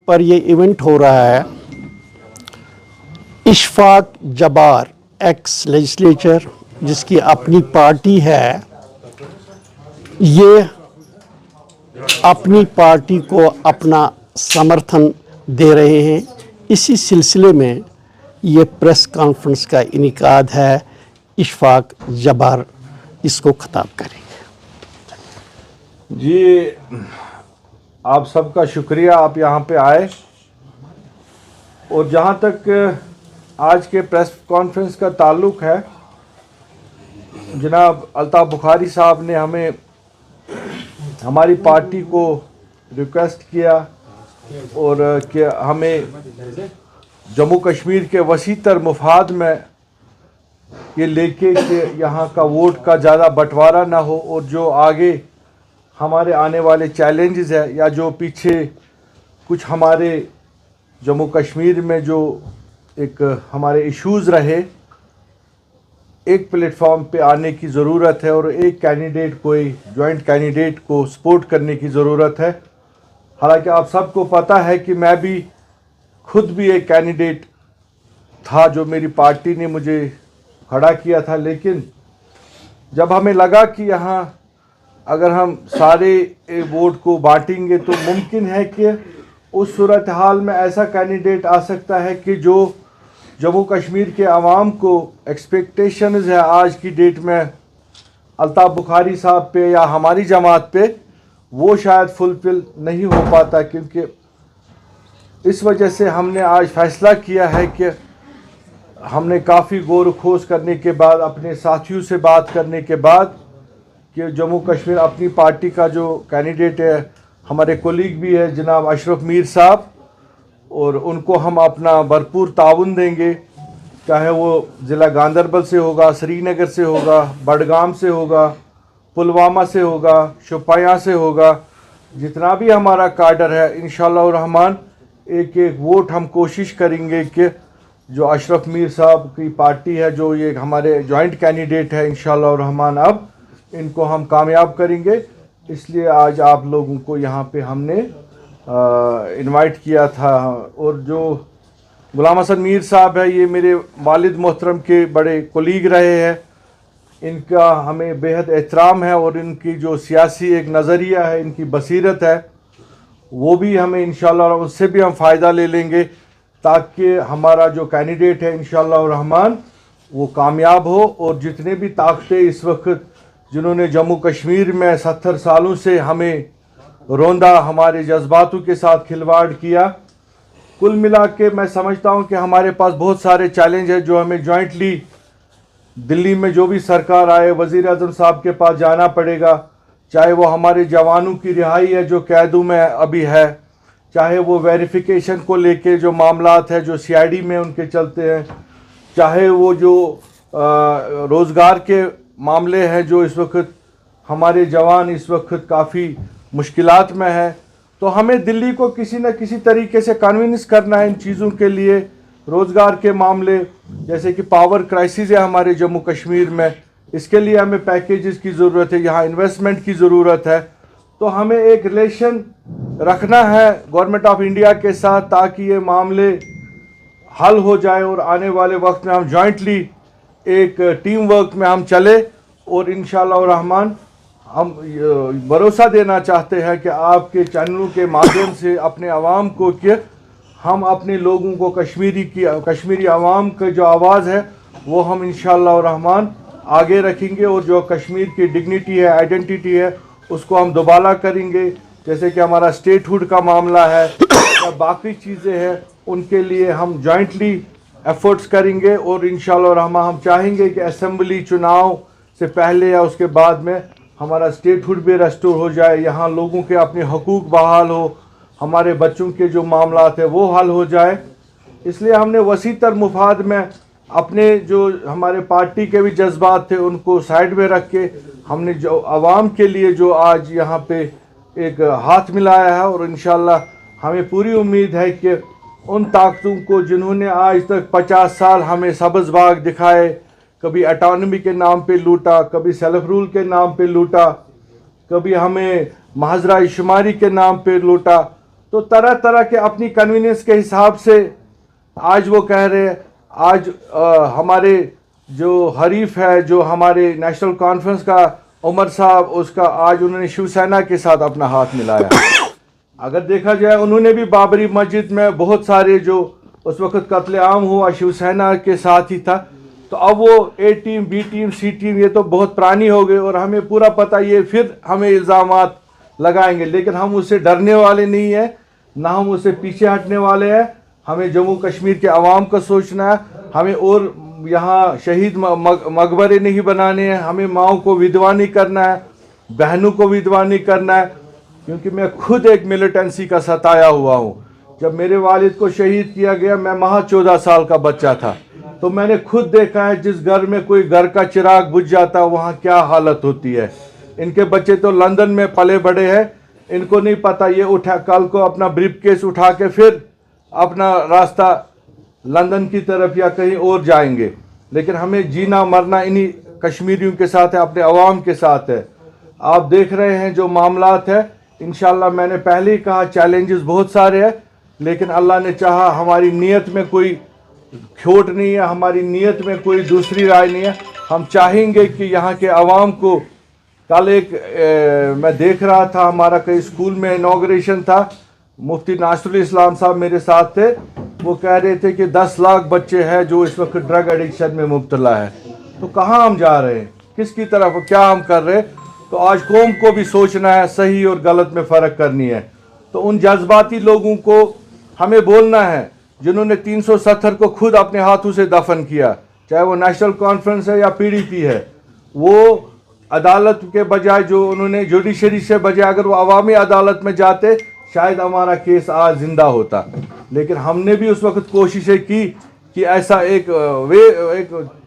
पर ये इवेंट हो रहा है। इशफाक जब्बार एक्स लेजिस्लेचर जिसकी अपनी पार्टी है, ये अपनी पार्टी को अपना समर्थन दे रहे हैं। इसी सिलसिले में ये प्रेस कॉन्फ्रेंस का इनेकाद है। इशफाक जब्बार इसको खिताब करेंगे। जी, आप सबका शुक्रिया, आप यहाँ पे आए। और जहाँ तक आज के प्रेस कॉन्फ्रेंस का ताल्लुक़ है, जनाब अल्ताफ़ बुखारी साहब ने हमें हमारी पार्टी को रिक्वेस्ट किया और कि हमें जम्मू कश्मीर के वसीतर मुफाद में ये लेके कि यहाँ का वोट का ज़्यादा बंटवारा ना हो और जो आगे हमारे आने वाले चैलेंजेस है या जो पीछे कुछ हमारे जम्मू कश्मीर में जो एक हमारे इश्यूज़ रहे, एक प्लेटफॉर्म पे आने की ज़रूरत है और एक कैंडिडेट कोई जॉइंट कैंडिडेट को सपोर्ट करने की ज़रूरत है। हालांकि आप सबको पता है कि मैं भी खुद भी एक कैंडिडेट था जो मेरी पार्टी ने मुझे खड़ा किया था, लेकिन जब हमें लगा कि यहाँ अगर हम सारे वोट को बांटेंगे तो मुमकिन है कि उस सूरत हाल में ऐसा कैंडिडेट आ सकता है कि जो जम्मू कश्मीर के आवाम को एक्सपेक्टेशंस है आज की डेट में अल्ताफ़ बुखारी साहब पे या हमारी जमात पे, वो शायद फुलफिल नहीं हो पाता। क्योंकि इस वजह से हमने आज फ़ैसला किया है कि हमने काफ़ी गौर खोज करने के बाद, अपने साथियों से बात करने के बाद, कि जम्मू कश्मीर अपनी पार्टी का जो कैंडिडेट है, हमारे कोलीग भी है जनाब अशरफ मीर साहब, और उनको हम अपना भरपूर ताउन देंगे, चाहे वो ज़िला गांदरबल से होगा, श्रीनगर से होगा, बडगाम से होगा, पुलवामा से होगा, शोपियां से होगा। जितना भी हमारा काडर है, इंशाअल्लाह रहमान एक एक वोट हम कोशिश करेंगे कि जो अशरफ मीर साहब की पार्टी है, जो ये हमारे जॉइंट कैंडिडेट है, इंशाअल्लाह रहमान अब इनको हम कामयाब करेंगे। इसलिए आज आप लोगों को यहाँ पे हमने इनवाइट किया था। और जो गुलाम हसन मीर साहब है, ये मेरे वालिद मोहतरम के बड़े कोलीग रहे हैं, इनका हमें बेहद एहतराम है और इनकी जो सियासी एक नज़रिया है, इनकी बसीरत है, वो भी हमें इंशाअल्लाह उससे भी हम फ़ायदा ले लेंगे ताकि हमारा जो कैंडिडेट है इंशाअल्लाह रहमान वो कामयाब हो। और जितने भी ताकतें इस वक्त जिन्होंने जम्मू कश्मीर में 70 सालों से हमें रोंदा, हमारे जज्बातों के साथ खिलवाड़ किया, कुल मिला के मैं समझता हूँ कि हमारे पास बहुत सारे चैलेंज हैं जो हमें जॉइंटली दिल्ली में जो भी सरकार आए वज़ीर आज़म साहब के पास जाना पड़ेगा। चाहे वो हमारे जवानों की रिहाई है जो कैदों में अभी है, चाहे वो वेरिफिकेशन को लेके जो मामलात है जो सीआईडी में उनके चलते हैं, चाहे वो जो रोज़गार के मामले हैं जो इस वक्त हमारे जवान इस वक्त काफ़ी मुश्किलात में है। तो हमें दिल्ली को किसी न किसी तरीके से कन्विंस करना है इन चीज़ों के लिए। रोज़गार के मामले, जैसे कि पावर क्राइसिस है हमारे जम्मू कश्मीर में, इसके लिए हमें पैकेजेस की ज़रूरत है, यहाँ इन्वेस्टमेंट की ज़रूरत है। तो हमें एक रिलेशन रखना है गवर्नमेंट ऑफ इंडिया के साथ ताकि ये मामले हल हो जाए और आने वाले वक्त में हम जॉइंटली एक टीम वर्क में हम चले। और इंशाअल्लाह रहमान हम भरोसा देना चाहते हैं कि आपके चैनलों के माध्यम से अपने आवाम को कि हम अपने लोगों को कश्मीरी आवाम की जो आवाज़ है वो हम इंशाअल्लाह रहमान आगे रखेंगे और जो कश्मीर की डिग्निटी है, आइडेंटिटी है, उसको हम दोबारा करेंगे। जैसे कि हमारा स्टेटहुड का मामला है या बाकी चीज़ें हैं, उनके लिए हम जॉइंटली एफर्ट्स करेंगे। और इंशाअल्लाह रहमान हम चाहेंगे कि असेंबली चुनाव से पहले या उसके बाद में हमारा स्टेटहुड भी रेस्टोर हो जाए, यहाँ लोगों के अपने हकूक़ बहाल हो, हमारे बच्चों के जो मामलात है वो हल हो जाए। इसलिए हमने वसीतर मुफाद में अपने जो हमारे पार्टी के भी जज्बात थे उनको साइड में रख के हमने जो आवाम के लिए जो आज यहाँ पे एक हाथ मिलाया है। और इंशाअल्लाह हमें पूरी उम्मीद है कि उन ताकतों को जिन्होंने आज तक 50 साल हमें सब्ज़ बाग दिखाए, कभी ऑटोनॉमी के नाम पे लूटा, कभी सेल्फ रूल के नाम पे लूटा, कभी हमें महाजरा शुमारी के नाम पे लूटा, तो तरह तरह के अपनी कन्वीनियंस के हिसाब से आज वो कह रहे हैं। आज हमारे जो हरीफ है, जो हमारे नेशनल कॉन्फ्रेंस का उमर साहब, उसका आज उन्होंने शिवसेना के साथ अपना हाथ मिलाया। अगर देखा जाए, उन्होंने भी बाबरी मस्जिद में बहुत सारे जो उस वक्त कत्लेआम हुआ शिवसेना के साथ ही था। तो अब वो ए टीम, बी टीम, सी टीम ये तो बहुत पुरानी हो गई और हमें पूरा पता, ये फिर हमें इल्ज़ामात लगाएंगे। लेकिन हम उससे डरने वाले नहीं हैं, ना हम उससे पीछे हटने वाले हैं। हमें जम्मू कश्मीर के अवाम का सोचना है। हमें और यहाँ शहीद मकबरे नहीं बनाने हैं। हमें माओं को विधवा नहीं करना है, बहनों को विधवा नहीं करना है। क्योंकि मैं खुद एक मिलिटेंसी का सताया हुआ हूँ। जब मेरे वालिद को शहीद किया गया, मैं महज 14 साल का बच्चा था। तो मैंने खुद देखा है, जिस घर में कोई घर का चिराग बुझ जाता है वहाँ क्या हालत होती है। इनके बच्चे तो लंदन में पले बड़े हैं, इनको नहीं पता ये उठा कल को अपना ब्रीफकेस उठा के फिर अपना रास्ता लंदन की तरफ या कहीं और जाएंगे। लेकिन हमें जीना मरना इन्हीं कश्मीरियों के साथ है, अपने अवाम के साथ है। आप देख रहे हैं जो मामलात है, इंशाल्लाह मैंने पहले ही कहा चैलेंजेस बहुत सारे हैं, लेकिन अल्लाह ने चाहा हमारी नीयत में कोई खोट नहीं है, हमारी नीयत में कोई दूसरी राय नहीं है। हम चाहेंगे कि यहाँ के अवाम को, कल मैं देख रहा था, हमारा कई स्कूल में इनॉग्रेशन था, मुफ्ती नासरुल इस्लाम साहब मेरे साथ थे। वो कह रहे थे कि 10 लाख बच्चे हैं जो इस वक्त ड्रग एडिक्शन में मुब्तला है। तो कहाँ हम जा रहे हैं, किसकी तरफ, क्या हम कर रहे हैं? तो आज कौम को भी सोचना है, सही और गलत में फ़र्क करनी है। तो उन जज्बाती लोगों को हमें बोलना है जिन्होंने 370 को खुद अपने हाथों से दफन किया, चाहे वो नेशनल कॉन्फ्रेंस है या PDP है। वो अदालत के बजाय, जो उन्होंने जुडिशरी से बजाय, अगर वो अवामी अदालत में जाते शायद हमारा केस आज जिंदा होता। लेकिन हमने भी उस वक्त कोशिशें की कि ऐसा एक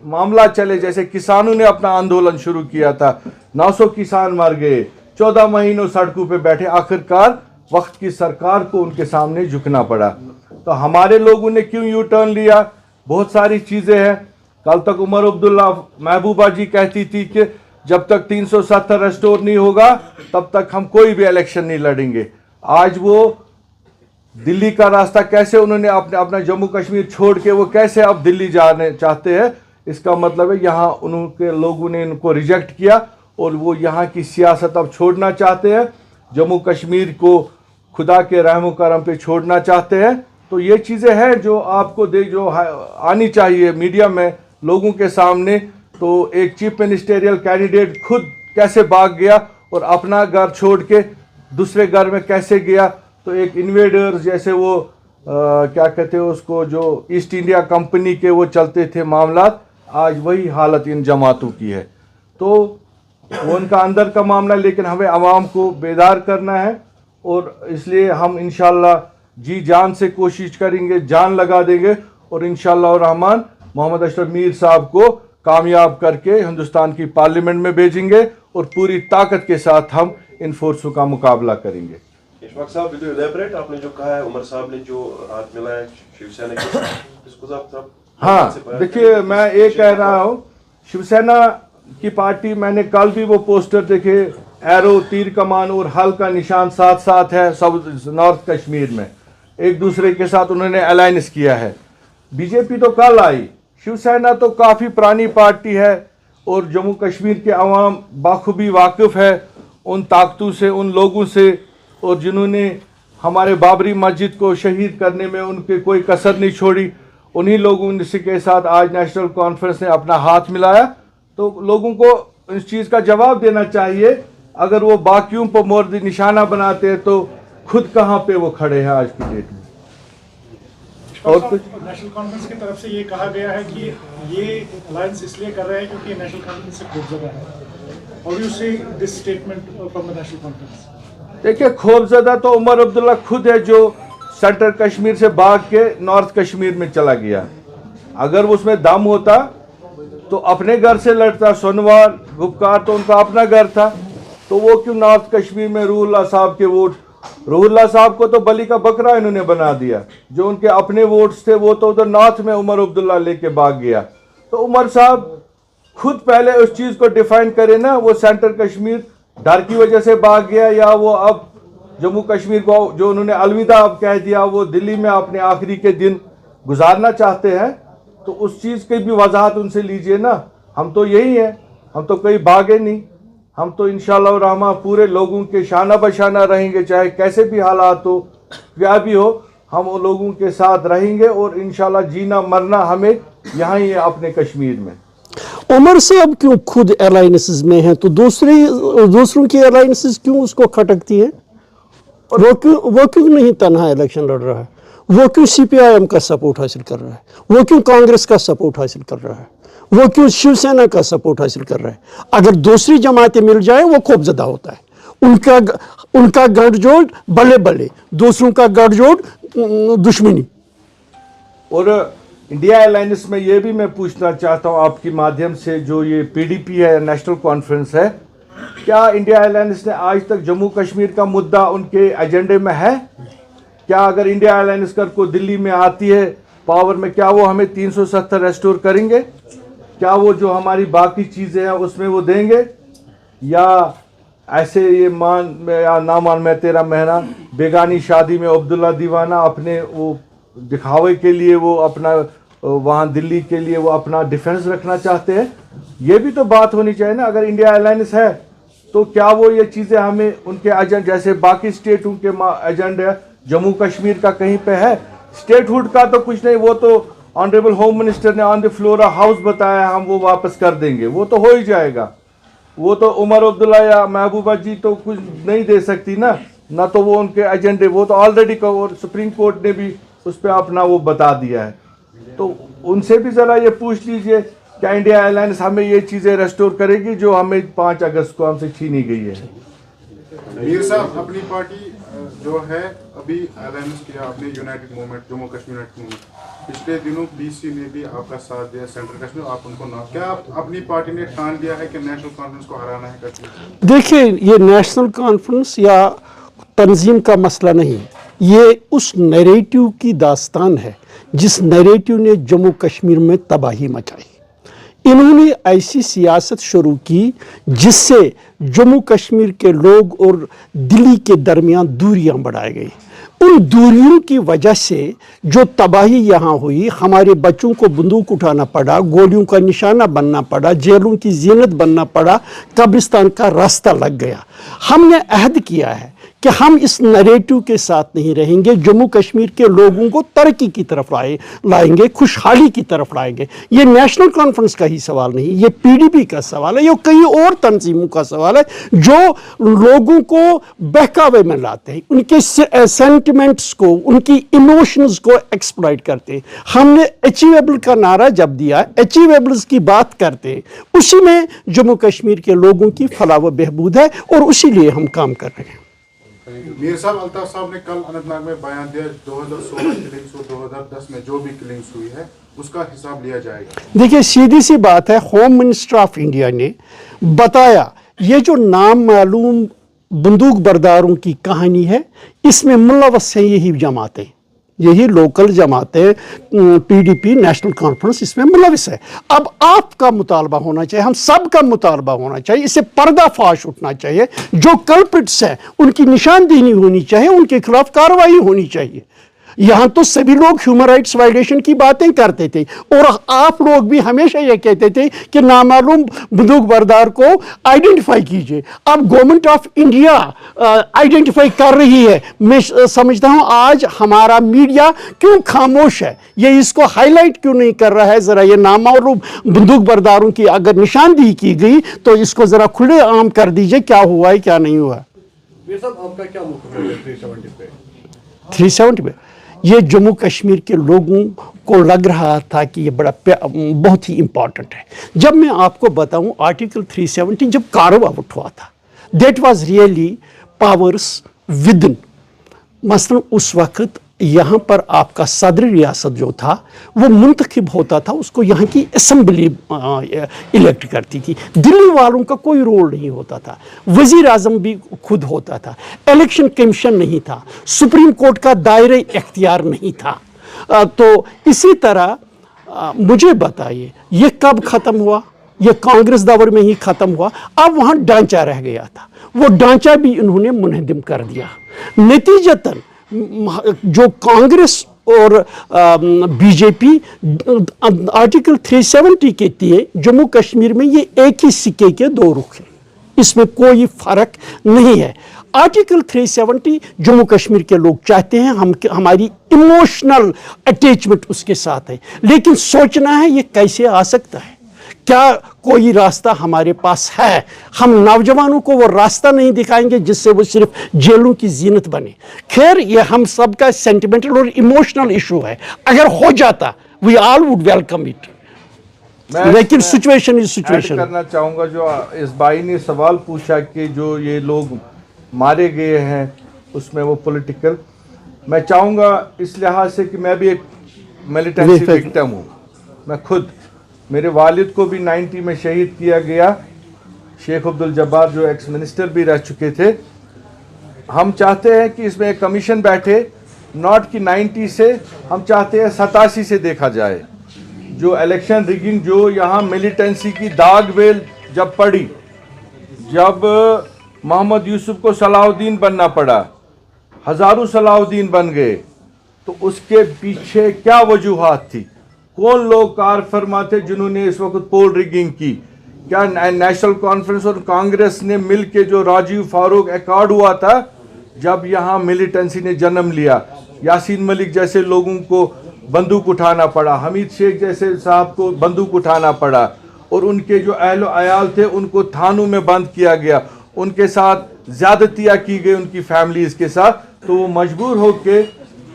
मामला चले, जैसे किसानों ने अपना आंदोलन शुरू किया था, 900 किसान मर गए, 14 महीनों सड़कों पे बैठे। आखिरकार वक्त की सरकार को उनके सामने झुकना पड़ा। तो हमारे लोगों ने क्यों यू टर्न लिया? बहुत सारी चीज़ें हैं। कल तक उमर अब्दुल्ला, महबूबा जी कहती थी कि जब तक 370 रेस्टोर नहीं होगा तब तक हम कोई भी इलेक्शन नहीं लड़ेंगे। आज वो दिल्ली का रास्ता कैसे उन्होंने अपना जम्मू कश्मीर छोड़ के वो कैसे अब दिल्ली जाने चाहते हैं, इसका मतलब है यहाँ उनके लोगों ने इनको रिजेक्ट किया और वो यहाँ की सियासत अब छोड़ना चाहते हैं, जम्मू कश्मीर को खुदा के रहमो करम पे छोड़ना चाहते हैं। तो ये चीज़ें हैं जो आपको जो आनी चाहिए मीडिया में लोगों के सामने। तो एक चीफ मिनिस्टेरियल कैंडिडेट खुद कैसे भाग गया और अपना घर छोड़ के दूसरे घर में कैसे गया। तो एक इन्वेडर जैसे वो क्या कहते हैं उसको, जो ईस्ट इंडिया कंपनी के वो चलते थे मामलात, आज वही हालत इन जमातों की है। तो वो उनका अंदर का मामला, लेकिन हमें आवाम को बेदार करना है और इसलिए हम इंशाल्लाह जी जान से कोशिश करेंगे, जान लगा देंगे और इंशाल्लाह रहमान मोहम्मद अशरफ मीर साहब को कामयाब करके हिंदुस्तान की पार्लियामेंट में भेजेंगे और पूरी ताकत के साथ हम इन फोर्सों का मुकाबला करेंगे। इशफाक साहब, विल यू एलैबोरेट? आपने जो कहा है उमर साहब ने जो हाथ मिलाया शिवसेना के साथ, इसको आप हाँ देखिए, मैं ये कह रहा हूँ, शिवसेना की पार्टी, मैंने कल भी वो पोस्टर देखे, एरो, तीर कमान और हल का निशान साथ साथ है सब नॉर्थ कश्मीर में, एक दूसरे के साथ उन्होंने अलायंस किया है। बीजेपी तो कल आई, शिवसेना तो काफ़ी पुरानी पार्टी है और जम्मू कश्मीर के अवाम बाखूबी वाकिफ़ है उन ताकतों से, उन लोगों से, और जिन्होंने हमारे बाबरी मस्जिद को शहीद करने में उनके कोई कसर नहीं छोड़ी। उन्हीं लोगों के साथ आज नेशनल कॉन्फ्रेंस ने अपना हाथ मिलाया। तो लोगों को इस चीज़ का जवाब देना चाहिए। अगर वो बाकियों पर मोर्द निशाना बनाते हैं तो खुद कहाँ पे वो खड़े हैं आज की डेट में। और कुछ नेशनल कॉन्फ्रेंस की तरफ से ये कहा गया है कि ये अलायंस इसलिए कर रहे हैं क्योंकि नेशनल कॉन्फ्रेंस से खौफजदा है। और यू से this statement from the national conference? देखिए, खौफजदा तो उमर अब्दुल्ला खुद है जो सेंट्रल कश्मीर से भाग के नॉर्थ कश्मीर में चला गया। अगर उसमें दम होता तो अपने घर से लड़ता। सोनवार, गुपकार तो उनका अपना घर था, तो वो क्यों नॉर्थ कश्मीर में रूहुल्लाह साहब के वोट, रूहुल्लाह साहब को तो बली का बकरा इन्होंने बना दिया। जो उनके अपने वोट्स थे वो तो उधर नॉर्थ में उमर अब्दुल्ला लेके भाग गया। तो उमर साहब खुद पहले उस चीज़ को डिफाइन करे ना, वो सेंट्रल कश्मीर डर की वजह से भाग गया या वो अब जम्मू कश्मीर को जो उन्होंने अलविदा अब कह दिया, वो दिल्ली में अपने आखिरी के दिन गुजारना चाहते हैं, तो उस चीज़ की भी वजाहत उनसे लीजिए ना। हम तो यही हैं, हम तो कहीं भागे नहीं, हम तो इंशाअल्लाह रहमान पूरे लोगों के शाना बशाना रहेंगे, चाहे कैसे भी हालात हो, क्या भी हो, हम उन लोगों के साथ रहेंगे और इंशाअल्लाह जीना मरना हमें यहाँ ही है अपने कश्मीर में। उमर साहब क्यों खुद अलायंसेस में हैं, तो दूसरों की अलायंसेस क्यों उसको खटकती है? वो क्यों नहीं तनहा इलेक्शन लड़ रहा है? वो क्यों CPIM का सपोर्ट हासिल कर रहा है? वो क्यों कांग्रेस का सपोर्ट हासिल कर रहा है? वो क्यों शिवसेना का सपोर्ट हासिल कर रहा है? अगर दूसरी जमातें मिल जाए वो खौफजदा होता है। उनका गठजोड़ बल्ले बल्ले, दूसरों का गठजोड़ दुश्मनी। और इंडिया अलायंस में ये भी मैं पूछना चाहता हूँ आपके माध्यम से, जो ये PDP है, नेशनल कॉन्फ्रेंस है, क्या इंडिया अलायंस ने आज तक जम्मू कश्मीर का मुद्दा उनके एजेंडे में है? क्या अगर इंडिया अलायंस कर को दिल्ली में आती है पावर में, क्या वो हमें 370 रेस्टोर करेंगे? क्या वो जो हमारी बाकी चीज़ें हैं उसमें वो देंगे, या ऐसे ये मान या ना मान मैं तेरा महना, बेगानी शादी में अब्दुल्ला दीवाना, अपने वो दिखावे के लिए वो अपना वहाँ दिल्ली के लिए वो अपना डिफेंस रखना चाहते हैं? ये भी तो बात होनी चाहिए ना। अगर इंडिया अलायंस है तो क्या वो ये चीज़ें हमें उनके एजेंड, जैसे बाकी स्टेटों के एजेंडे, जम्मू कश्मीर का कहीं पे है? स्टेटहुड का तो कुछ नहीं, वो तो ऑनरेबल होम मिनिस्टर ने ऑन द फ्लोर हाउस बताया, हम वो वापस कर देंगे, वो तो हो ही जाएगा। वो तो उमर अब्दुल्ला या महबूबा जी तो कुछ नहीं दे सकती ना तो वो उनके एजेंडे, वो तो ऑलरेडी और सुप्रीम कोर्ट ने भी उस पर अपना वो बता दिया है। तो उनसे भी ज़रा ये पूछ लीजिए, क्या इंडिया अलायंस हमें ये चीज़ें रेस्टोर करेगी जो हमें 5 अगस्त को हमसे छीनी गई है? मीर साहब, अपनी पार्टी जो है अभी अलायंस किया, अपने United movement, Jammu Kashmir United movement, पिछले दिनों PC ने भी आपका साथ दिया, सेंट्रल कश्मीर, आप उनको ना, क्या आप अपनी पार्टी ने ठान लिया है कि नेशनल कॉन्फ्रेंस को हराना है कश्मीर? देखिए, ये नेशनल कॉन्फ्रेंस या तंजीम का मसला नहीं, ये उस नैरेटिव की दास्तान है जिस नैरेटिव ने जम्मू कश्मीर में तबाही मचाई। इन्होंने ऐसी सियासत शुरू की जिससे जम्मू कश्मीर के लोग और दिल्ली के दरमियान दूरियां बढ़ाई गई। उन दूरियों की वजह से जो तबाही यहाँ हुई, हमारे बच्चों को बंदूक उठाना पड़ा, गोलियों का निशाना बनना पड़ा, जेलों की जीनत बनना पड़ा, कब्रिस्तान का रास्ता लग गया। हमने अहद किया है कि हम इस नैरेटिव के साथ नहीं रहेंगे, जम्मू कश्मीर के लोगों को तरक्की की तरफ लाएंगे, खुशहाली की तरफ लाएंगे। ये नेशनल कॉन्फ्रेंस का ही सवाल नहीं, ये PDP का सवाल है, ये कई और तंजीमों का सवाल है जो लोगों को बहकावे में लाते हैं, उनके सेंटिमेंट्स को, उनकी इमोशंस को एक्सप्लॉइट करते हैं। हमने अचीवेबल का नारा जब दिया, अचीवेबल्स की बात करते हैं, उसी में जम्मू कश्मीर के लोगों की फलाह व बहबूद है और उसी लिए हम काम कर रहे हैं। मीर साहब, अल्ताफ साहब ने कल अनंतनाग में बयान दिया, 2016 किलिंग्स और 2010 में जो भी किलिंग्स हुई है उसका हिसाब लिया जाएगा। देखिए, सीधी सी बात है, होम मिनिस्टर ऑफ इंडिया ने बताया ये जो नाम मालूम बंदूक बरदारों की कहानी है, इसमें मुलव्वस है यही जमातें, यही लोकल जमातें, PDP, नेशनल कॉन्फ्रेंस, इसमें मुलव्वस है। अब आपका मुतालबा होना चाहिए, हम सब का मुतालबा होना चाहिए, इससे पर्दाफाश उठना चाहिए। जो कल्प्रिट्स हैं उनकी निशानदेही होनी चाहिए, उनके खिलाफ कार्रवाई होनी चाहिए। यहाँ तो सभी लोग ह्यूमन राइट्स वायलेशन की बातें करते थे और आप लोग भी हमेशा ये कहते थे कि नामालूम बंदूक बरदार को आइडेंटिफाई कीजिए। अब गवर्नमेंट ऑफ इंडिया आइडेंटिफाई कर रही है। मैं समझता हूँ आज हमारा मीडिया क्यों खामोश है, ये इसको हाईलाइट क्यों नहीं कर रहा है। ज़रा ये नामालूम बंदूक बरदारों की अगर निशानदेही की गई तो इसको ज़रा खुले आम कर दीजिए, क्या हुआ है क्या नहीं हुआ। आपका क्या मुख्य है 370 पे? 370 पे ये जम्मू कश्मीर के लोगों को लग रहा था कि ये बहुत ही इम्पॉर्टेंट है। जब मैं आपको बताऊं, आर्टिकल 370 जब कार्व आउट हुआ था, that was really powers within. मसलन उस वक्त यहाँ पर आपका सदर रियासत जो था वो मुंतखब होता था, उसको यहाँ की असेंबली इलेक्ट करती थी, दिल्ली वालों का कोई रोल नहीं होता था, वज़ीर आज़म भी खुद होता था, इलेक्शन कमीशन नहीं था, सुप्रीम कोर्ट का दायरे इख्तियार नहीं था। तो इसी तरह मुझे बताइए ये कब ख़त्म हुआ? ये कांग्रेस दौर में ही खत्म हुआ। अब वहाँ ढांचा रह गया था, वो ढांचा भी इन्होंने मुनहदम कर दिया। नतीजतन जो कांग्रेस और बीजेपी आर्टिकल 370 कहती है, जम्मू कश्मीर में ये एक ही सिक्के के दो रुख हैं, इसमें कोई फर्क नहीं है। आर्टिकल 370 जम्मू कश्मीर के लोग चाहते हैं, हमारी इमोशनल अटैचमेंट उसके साथ है, लेकिन सोचना है ये कैसे आ सकता है, क्या कोई रास्ता हमारे पास है? हम नौजवानों को वो रास्ता नहीं दिखाएंगे जिससे वो सिर्फ जेलों की जीनत बने। खैर, ये हम सबका सेंटिमेंटल और इमोशनल इशू है, अगर हो जाता we all would welcome it, लेकिन सिचुएशन इज सिचुएशन। करना चाहूँगा जो इस भाई ने सवाल पूछा कि जो ये लोग मारे गए हैं उसमें वो पॉलिटिकल, मैं चाहूँगा इस लिहाज से कि मैं भी एक मिलिटेंसी विक्टिम हूँ। मैं खुद, मेरे वालिद को भी 90 में शहीद किया गया, शेख अब्दुल जब्बार जो एक्स मिनिस्टर भी रह चुके थे। हम चाहते हैं कि इसमें एक कमीशन बैठे, नॉट कि 90 से, हम चाहते हैं 87 से देखा जाए। जो इलेक्शन रिगिंग, जो यहाँ मिलिटेंसी की दाग बेल जब पड़ी, जब मोहम्मद यूसुफ को सलाउद्दीन बनना पड़ा, हज़ारों सलाउद्दीन बन गए, तो उसके पीछे क्या वजूहात थी? कौन लोग कार फरमा थे जिन्होंने इस वक्त पोल रिगिंग की? क्या नेशनल कॉन्फ्रेंस और कांग्रेस ने मिल के जो राजीव फारूक अकॉर्ड हुआ था, जब यहाँ मिलिटेंसी ने जन्म लिया, यासीन मलिक जैसे लोगों को बंदूक उठाना पड़ा, हमीद शेख जैसे साहब को बंदूक उठाना पड़ा, और उनके जो अहल अयाल थे उनको थानों में बंद किया गया, उनके साथ ज़्यादतियाँ की गई उनकी फैमिलीज़ के साथ, तो वो मजबूर होकर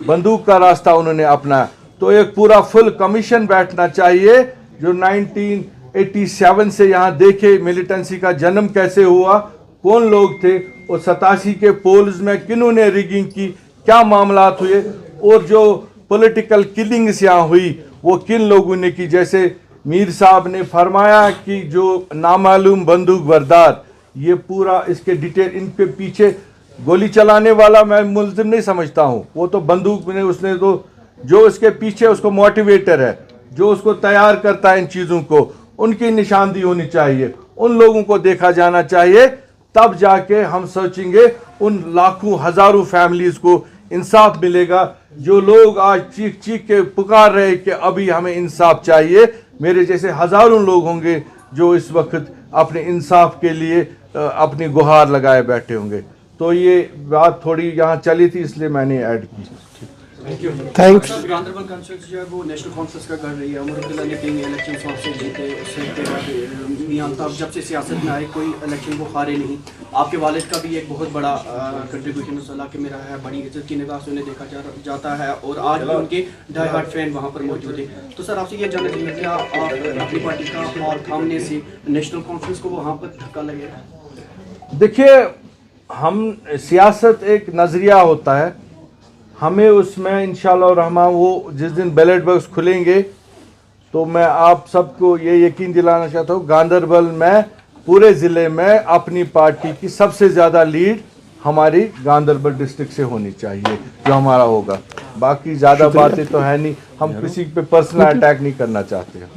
बंदूक का रास्ता उन्होंने अपनाया। तो एक पूरा फुल कमीशन बैठना चाहिए जो 1987 से यहाँ देखे मिलिटेंसी का जन्म कैसे हुआ, कौन लोग थे, और 87 के पोल्स में किन्होंने रिगिंग की, क्या मामलात हुए, और जो पॉलिटिकल किलिंग्स यहाँ हुई वो किन लोगों ने की। जैसे मीर साहब ने फरमाया कि जो नामालूम बंदूक बरदार, ये पूरा इसके डिटेल, इनके पीछे गोली चलाने वाला मैं मुल्जिम नहीं समझता हूँ, वो तो बंदूक में उसने तो, जो उसके पीछे उसको मोटिवेटर है, जो उसको तैयार करता है इन चीज़ों को, उनकी निशानदी होनी चाहिए, उन लोगों को देखा जाना चाहिए, तब जाके हम सोचेंगे उन लाखों हज़ारों फैमिलीज़ को इंसाफ मिलेगा। जो लोग आज चीख चीख के पुकार रहे कि अभी हमें इंसाफ चाहिए, मेरे जैसे हज़ारों लोग होंगे जो इस वक्त अपने इंसाफ के लिए अपनी गुहार लगाए बैठे होंगे। तो ये बात थोड़ी यहाँ चली थी, इसलिए मैंने ऐड की। थैंक्स। गांधरबल कॉन्स्टिट्यूंसी जो है वो नेशनल कॉन्फ्रेंस का कर रही है। उमर अब्दुल्ला ने कई इलेक्शन वहाँ से जीते, उससे बाद मियां अल्ताफ जब से सियासत में आए कोई इलेक्शन वो हारे नहीं। आपके वालिद का भी एक बहुत बड़ा कंट्रीब्यूशन उस इलाके में रहा है, बड़ी इज्जत की निगाह से उन्हें देखा जाता है, और आज भी उनके डाई हार्ट फैन वहाँ पर मौजूद है। तो सर आपसे ये जानना चाहिए, क्या आप अपनी पार्टी का और थामने से नेशनल कॉन्फ्रेंस को वहाँ पर धक्का लगेगा? देखिए, हम सियासत एक नज़रिया होता है, हमें उसमें इंशाअल्लाह रहमान वो जिस दिन बैलेट बॉक्स खुलेंगे तो मैं आप सबको ये यकीन दिलाना चाहता हूँ, गांधरबल में पूरे ज़िले में अपनी पार्टी की सबसे ज़्यादा लीड हमारी गांधरबल डिस्ट्रिक्ट से होनी चाहिए, जो हमारा होगा। बाकी ज़्यादा बातें तो है नहीं, हम किसी पे पर्सनल अटैक नहीं करना चाहते हैं।